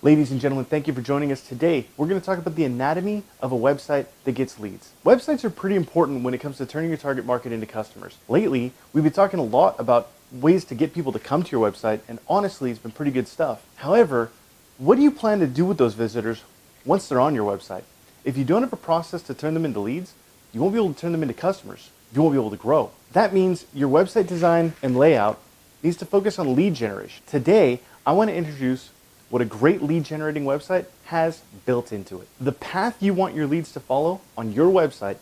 Ladies and gentlemen, thank you for joining us today. We're going to talk about the anatomy of a website that gets leads. Websites are pretty important when it comes to turning your target market into customers. Lately, we've been talking a lot about ways to get people to come to your website, and honestly, it's been pretty good stuff. However, what do you plan to do with those visitors once they're on your website? If you don't have a process to turn them into leads, you won't be able to turn them into customers. You won't be able to grow. That means your website design and layout needs to focus on lead generation. Today, I want to introduce what a great lead generating website has built into it. The path you want your leads to follow on your website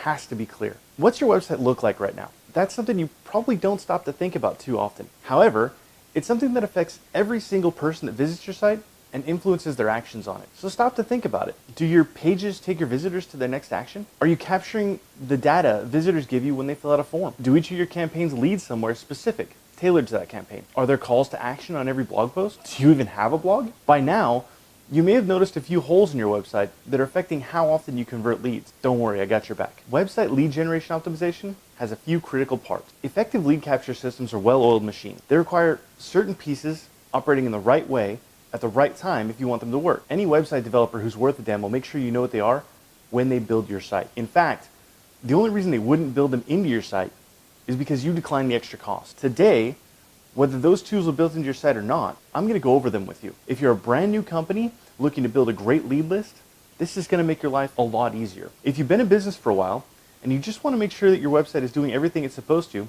has to be clear. What's your website look like right now? That's something you probably don't stop to think about too often. However, it's something that affects every single person that visits your site and influences their actions on it. So stop to think about it. Do your pages take your visitors to their next action? Are you capturing the data visitors give you when they fill out a form? Do each of your campaigns lead somewhere specific, tailored to that campaign? Are there calls to action on every blog post? Do you even have a blog? By now, you may have noticed a few holes in your website that are affecting how often you convert leads. Don't worry, I got your back. Website lead generation optimization has a few critical parts. Effective lead capture systems are well-oiled machines. They require certain pieces operating in the right way at the right time if you want them to work. Any website developer who's worth a damn will make sure you know what they are when they build your site. In fact, the only reason they wouldn't build them into your site is because you decline the extra cost. Today, whether those tools are built into your site or not, I'm going to go over them with you. If you're a brand new company looking to build a great lead list, this is going to make your life a lot easier. If you've been in business for a while and you just want to make sure that your website is doing everything it's supposed to,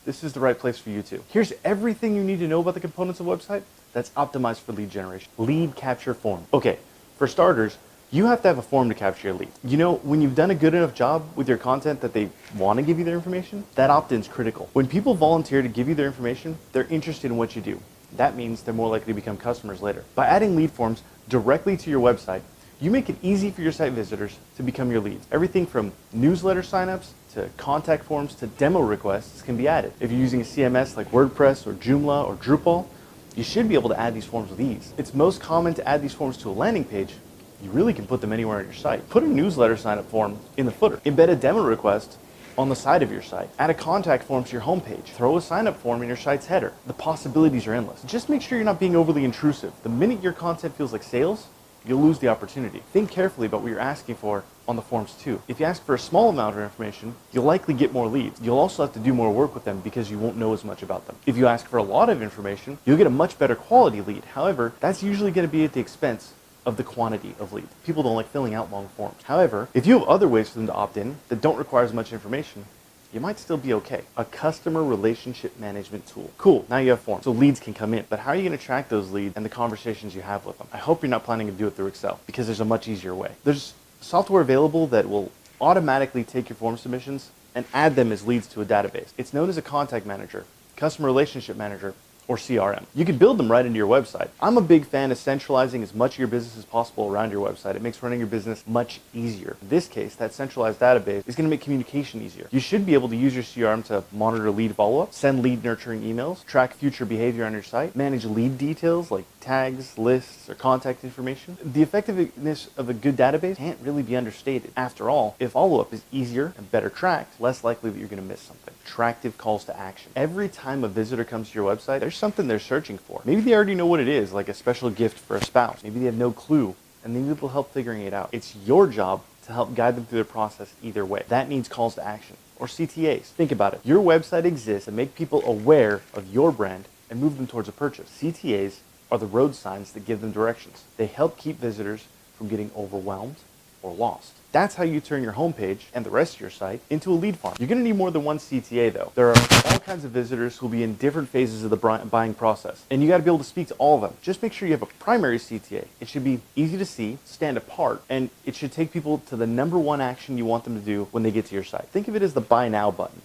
this is the right place for you too. Here's everything you need to know about the components of a website that's optimized for lead generation. Lead capture form. Okay, for starters, you have to have a form to capture your leads. You know, when you've done a good enough job with your content that they want to give you their information, that opt-in is critical. When people volunteer to give you their information, they're interested in what you do. That means they're more likely to become customers later. By adding lead forms directly to your website, you make it easy for your site visitors to become your leads. Everything from newsletter signups to contact forms to demo requests can be added. If you're using a CMS like WordPress or Joomla or Drupal, you should be able to add these forms with ease. It's most common to add these forms to a landing page. You really can put them anywhere on your site. Put a newsletter sign-up form in the footer. Embed a demo request on the side of your site. Add a contact form to your homepage. Throw a sign-up form in your site's header. The possibilities are endless. Just make sure you're not being overly intrusive. The minute your content feels like sales, you'll lose the opportunity. Think carefully about what you're asking for on the forms too. If you ask for a small amount of information, you'll likely get more leads. You'll also have to do more work with them because you won't know as much about them. If you ask for a lot of information, you'll get a much better quality lead. However, that's usually going to be at the expense of the quantity of leads. People don't like filling out long forms. However, if you have other ways for them to opt in that don't require as much information, you might still be okay. A customer relationship management tool. Cool, now you have forms, so leads can come in. But how are you going to track those leads and the conversations you have with them? I hope you're not planning to do it through Excel, because there's a much easier way. There's software available that will automatically take your form submissions and add them as leads to a database. It's known as a contact manager, customer relationship manager, or CRM. You can build them right into your website. I'm a big fan of centralizing as much of your business as possible around your website. It makes running your business much easier. In this case, that centralized database is going to make communication easier. You should be able to use your CRM to monitor lead follow-up, send lead nurturing emails, track future behavior on your site, manage lead details like tags, lists, or contact information. The effectiveness of a good database can't really be understated. After all, if follow-up is easier and better tracked, less likely that you're going to miss something. Attractive calls to action. Every time a visitor comes to your website, there's something they're searching for. Maybe they already know what it is, like a special gift for a spouse. Maybe they have no clue, and they need a little help figuring it out. It's your job to help guide them through the process either way. That needs calls to action, or CTAs. Think about it. Your website exists to make people aware of your brand and move them towards a purchase. CTAs are the road signs that give them directions. They help keep visitors from getting overwhelmed or lost. That's how you turn your homepage and the rest of your site into a lead farm. You're going to need more than one CTA though. There are all kinds of visitors who will be in different phases of the buying process, and you got to be able to speak to all of them. Just make sure you have a primary CTA. It should be easy to see, stand apart, and it should take people to the number one action you want them to do when they get to your site. Think of it as the buy now button.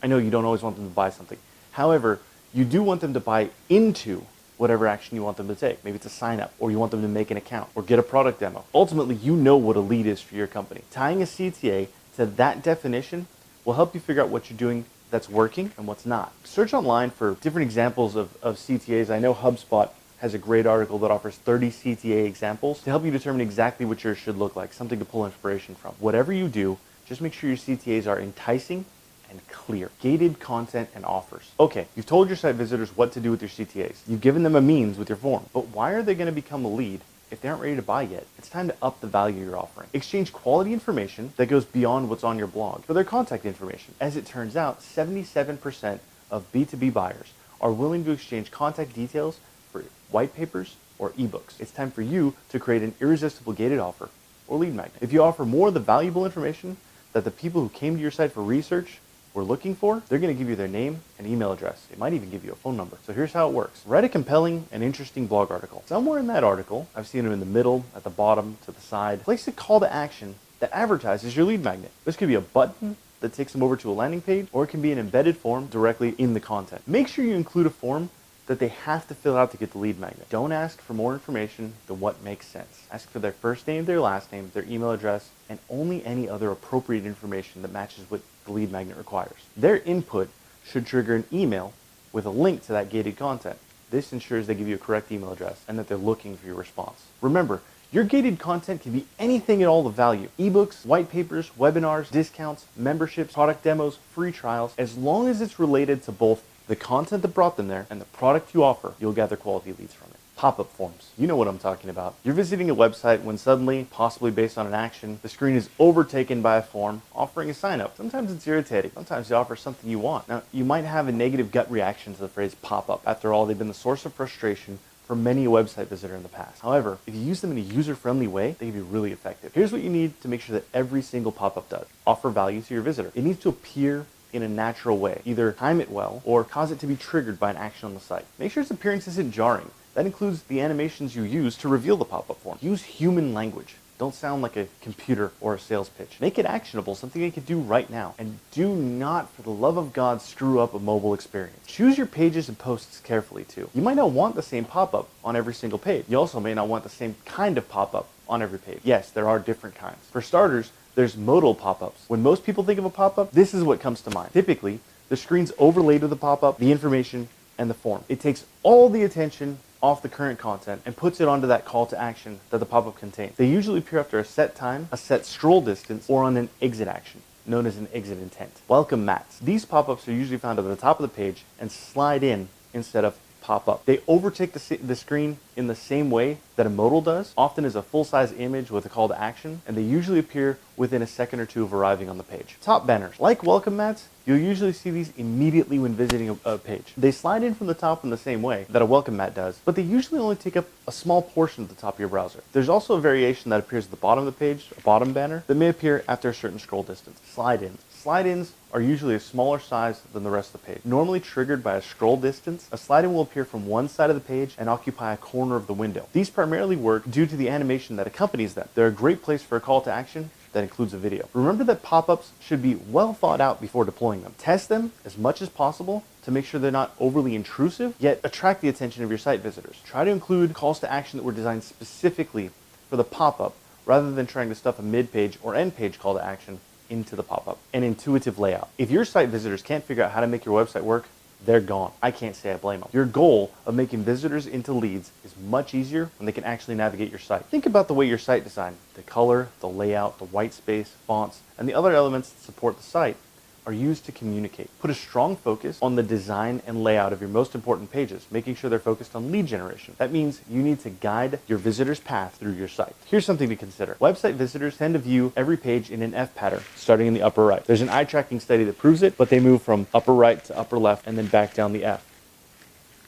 I know you don't always want them to buy something. However, you do want them to buy into whatever action you want them to take. Maybe it's a sign up, or you want them to make an account, or get a product demo. Ultimately, you know what a lead is for your company. Tying a CTA to that definition will help you figure out what you're doing that's working and what's not. Search online for different examples of CTAs. I know HubSpot has a great article that offers 30 CTA examples to help you determine exactly what yours should look like, something to pull inspiration from. Whatever you do, just make sure your CTAs are enticing and clear. Gated content and offers. Okay, you've told your site visitors what to do with your CTAs. You've given them a means with your form, but why are they going to become a lead if they aren't ready to buy yet? It's time to up the value you're offering. Exchange quality information that goes beyond what's on your blog for their contact information. As it turns out, 77% of B2B buyers are willing to exchange contact details for white papers or ebooks. It's time for you to create an irresistible gated offer or lead magnet. If you offer more of the valuable information that the people who came to your site for research were looking for, they're going to give you their name and email address. They might even give you a phone number. So here's how it works. Write a compelling and interesting blog article. Somewhere in that article, I've seen them in the middle, at the bottom, to the side, place a call to action that advertises your lead magnet. This could be a button that takes them over to a landing page, or it can be an embedded form directly in the content. Make sure you include a form that they have to fill out to get the lead magnet. Don't ask for more information than what makes sense. Ask for their first name, their last name, their email address, and only any other appropriate information that matches what the lead magnet requires. Their input should trigger an email with a link to that gated content. This ensures they give you a correct email address and that they're looking for your response. Remember, your gated content can be anything at all of value. Ebooks, white papers, webinars, discounts, memberships, product demos, free trials. As long as it's related to both the content that brought them there and the product you offer, you'll gather quality leads from it. Pop-up forms. You know what I'm talking about. You're visiting a website when suddenly, possibly based on an action, the screen is overtaken by a form offering a sign-up. Sometimes it's irritating. Sometimes they offer something you want. Now, you might have a negative gut reaction to the phrase pop-up. After all, they've been the source of frustration for many a website visitor in the past. However, if you use them in a user-friendly way, they can be really effective. Here's what you need to make sure that every single pop-up does. Offer value to your visitor. It needs to appear in a natural way. Either time it well or cause it to be triggered by an action on the site. Make sure its appearance isn't jarring. That includes the animations you use to reveal the pop-up form. Use human language. Don't sound like a computer or a sales pitch. Make it actionable, something they can do right now. And do not, for the love of God, screw up a mobile experience. Choose your pages and posts carefully too. You might not want the same pop-up on every single page. You also may not want the same kind of pop-up on every page. Yes, there are different kinds. For starters, there's modal pop-ups. When most people think of a pop-up, this is what comes to mind. Typically, the screen's overlaid with the pop-up, the information, and the form. It takes all the attention off the current content and puts it onto that call to action that the pop-up contains. They usually appear after a set time, a set scroll distance, or on an exit action, known as an exit intent. Welcome mats. These pop-ups are usually found at the top of the page and slide in instead of pop up. They overtake the screen in the same way that a modal does, often as a full-size image with a call to action, and they usually appear within a second or two of arriving on the page. Top banners. Like welcome mats, you'll usually see these immediately when visiting a page. They slide in from the top in the same way that a welcome mat does, but they usually only take up a small portion of the top of your browser. There's also a variation that appears at the bottom of the page, a bottom banner, that may appear after a certain scroll distance. Slide-ins. Slide-ins are usually a smaller size than the rest of the page. Normally triggered by a scroll distance, a slide-in will appear from one side of the page and occupy a corner of the window. These primarily work due to the animation that accompanies them. They're a great place for a call to action that includes a video. Remember that pop-ups should be well thought out before deploying them. Test them as much as possible to make sure they're not overly intrusive, yet attract the attention of your site visitors. Try to include calls to action that were designed specifically for the pop-up, rather than trying to stuff a mid-page or end-page call to action into the pop-up. An intuitive layout. If your site visitors can't figure out how to make your website work, they're gone. I can't say I blame them. Your goal of making visitors into leads is much easier when they can actually navigate your site. Think about the way your site designed. The color, the layout, the white space, fonts, and the other elements that support the site are used to communicate. Put a strong focus on the design and layout of your most important pages, making sure they're focused on lead generation. That means you need to guide your visitors' path through your site. Here's something to consider. Website visitors tend to view every page in an F pattern, starting in the upper right. There's an eye tracking study that proves it, but they move from upper right to upper left and then back down the F.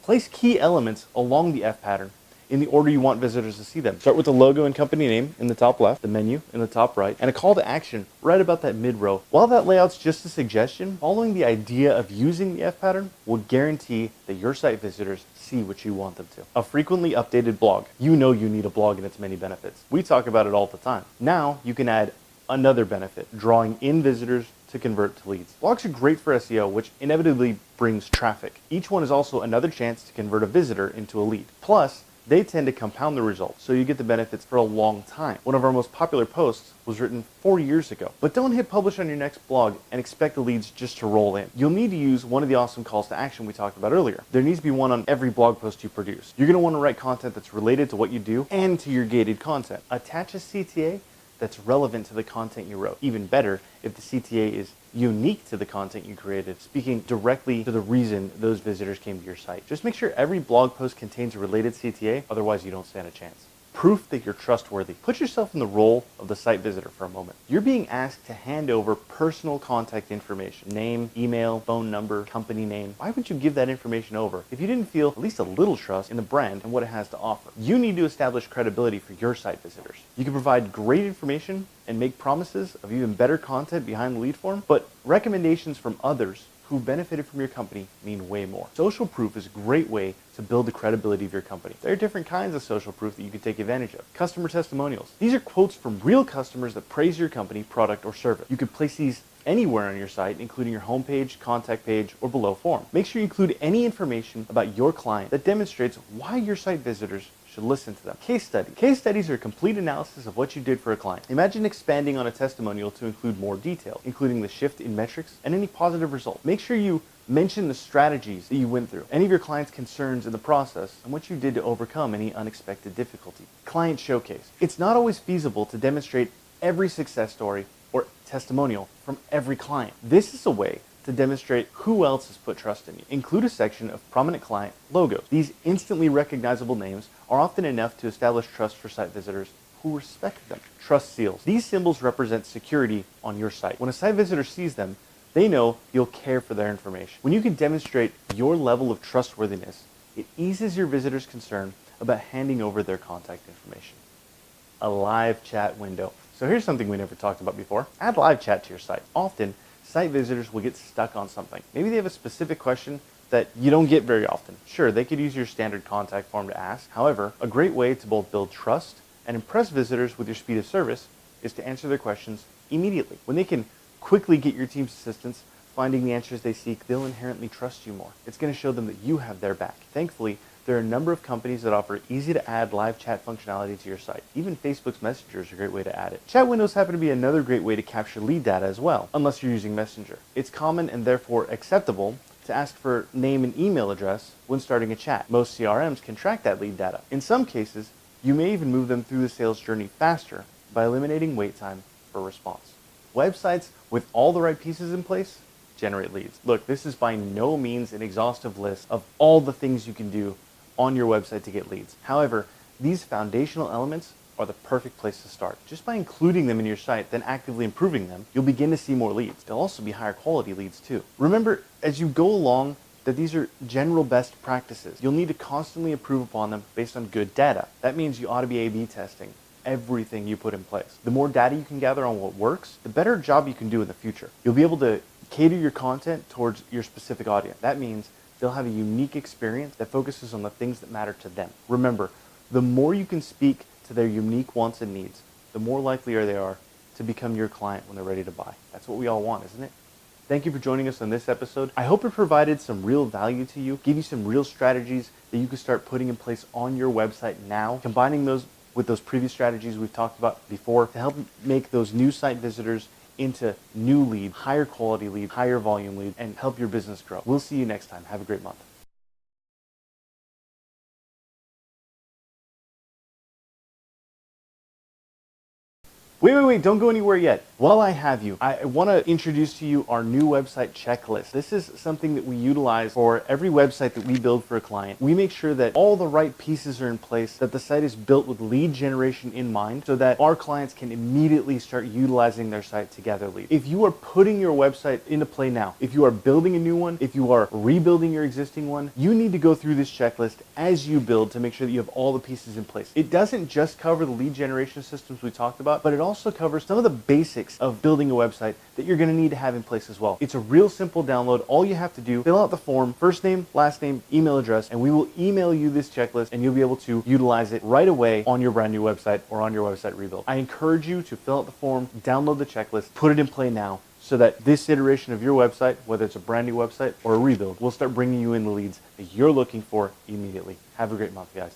Place key elements along the F pattern in the order you want visitors to see them. Start with the logo and company name in the top left, the menu in the top right, and a call to action right about that mid-row. While that layout's just a suggestion, following the idea of using the F pattern will guarantee that your site visitors see what you want them to. A frequently updated blog. You know you need a blog and its many benefits. We talk about it all the time. Now you can add another benefit, drawing in visitors to convert to leads. Blogs are great for SEO, which inevitably brings traffic. Each one is also another chance to convert a visitor into a lead. Plus, they tend to compound the results, so you get the benefits for a long time. One of our most popular posts was written 4 years ago. But don't hit publish on your next blog and expect the leads just to roll in. You'll need to use one of the awesome calls to action we talked about earlier. There needs to be one on every blog post you produce. You're going to want to write content that's related to what you do and to your gated content. Attach a CTA that's relevant to the content you wrote. Even better if the CTA is unique to the content you created, speaking directly to the reason those visitors came to your site. Just make sure every blog post contains a related CTA, otherwise you don't stand a chance. Proof that you're trustworthy. Put yourself in the role of the site visitor for a moment. You're being asked to hand over personal contact information, name, email, phone number, company name. Why would you give that information over if you didn't feel at least a little trust in the brand and what it has to offer? You need to establish credibility for your site visitors. You can provide great information and make promises of even better content behind the lead form, but recommendations from others who benefited from your company mean way more. Social proof is a great way to build the credibility of your company. There are different kinds of social proof that you can take advantage of. Customer testimonials. These are quotes from real customers that praise your company, product, or service. You could place these anywhere on your site, including your homepage, contact page, or below form. Make sure you include any information about your client that demonstrates why your site visitors should listen to them. Case study. Case studies are a complete analysis of what you did for a client. Imagine expanding on a testimonial to include more detail, including the shift in metrics and any positive result. Make sure you mention the strategies that you went through, any of your clients' concerns in the process, and what you did to overcome any unexpected difficulty. Client showcase. It's not always feasible to demonstrate every success story or testimonial from every client. This is a way to demonstrate who else has put trust in you. Include a section of prominent client logos. These instantly recognizable names are often enough to establish trust for site visitors who respect them. Trust seals. These symbols represent security on your site. When a site visitor sees them, they know you'll care for their information. When you can demonstrate your level of trustworthiness, it eases your visitors' concern about handing over their contact information. A live chat window. So here's something we never talked about before. Add live chat to your site. Often, site visitors will get stuck on something. Maybe they have a specific question that you don't get very often. Sure, they could use your standard contact form to ask. However, a great way to both build trust and impress visitors with your speed of service is to answer their questions immediately. When they can quickly get your team's assistance finding the answers they seek, they'll inherently trust you more. It's going to show them that you have their back. Thankfully, there are a number of companies that offer easy to add live chat functionality to your site. Even Facebook's Messenger is a great way to add it. Chat windows happen to be another great way to capture lead data as well, unless you're using Messenger. It's common and therefore acceptable to ask for name and email address when starting a chat. Most CRMs can track that lead data. In some cases, you may even move them through the sales journey faster by eliminating wait time for response. Websites with all the right pieces in place generate leads. Look, this is by no means an exhaustive list of all the things you can do on your website to get leads. However, these foundational elements are the perfect place to start. Just by including them in your site, then actively improving them, you'll begin to see more leads. They'll also be higher quality leads too. Remember, as you go along, that these are general best practices. You'll need to constantly improve upon them based on good data. That means you ought to be A/B testing everything you put in place. The more data you can gather on what works, the better job you can do in the future. You'll be able to cater your content towards your specific audience. That means they'll have a unique experience that focuses on the things that matter to them. Remember, the more you can speak to their unique wants and needs, the more likely they are to become your client when they're ready to buy. That's what we all want, isn't it? Thank you for joining us on this episode. I hope it provided some real value to you, give you some real strategies that you can start putting in place on your website now, combining those with those previous strategies we've talked about before to help make those new site visitors into new leads, higher quality leads, higher volume leads, and help your business grow. We'll see you next time. Have a great month. Wait, don't go anywhere yet. While I have you, I want to introduce to you our new website checklist. This is something that we utilize for every website that we build for a client. We make sure that all the right pieces are in place, that the site is built with lead generation in mind, so that our clients can immediately start utilizing their site to gather leads. If you are putting your website into play now, if you are building a new one, if you are rebuilding your existing one, you need to go through this checklist as you build to make sure that you have all the pieces in place. It doesn't just cover the lead generation systems we talked about, but it also covers some of the basics of building a website that you're going to need to have in place as well. It's a real simple download. All you have to do, fill out the form, first name, last name, email address, and we will email you this checklist and you'll be able to utilize it right away on your brand new website or on your website rebuild. I encourage you to fill out the form, download the checklist, put it in play now so that this iteration of your website, whether it's a brand new website or a rebuild, will start bringing you in the leads that you're looking for immediately. Have a great month, guys.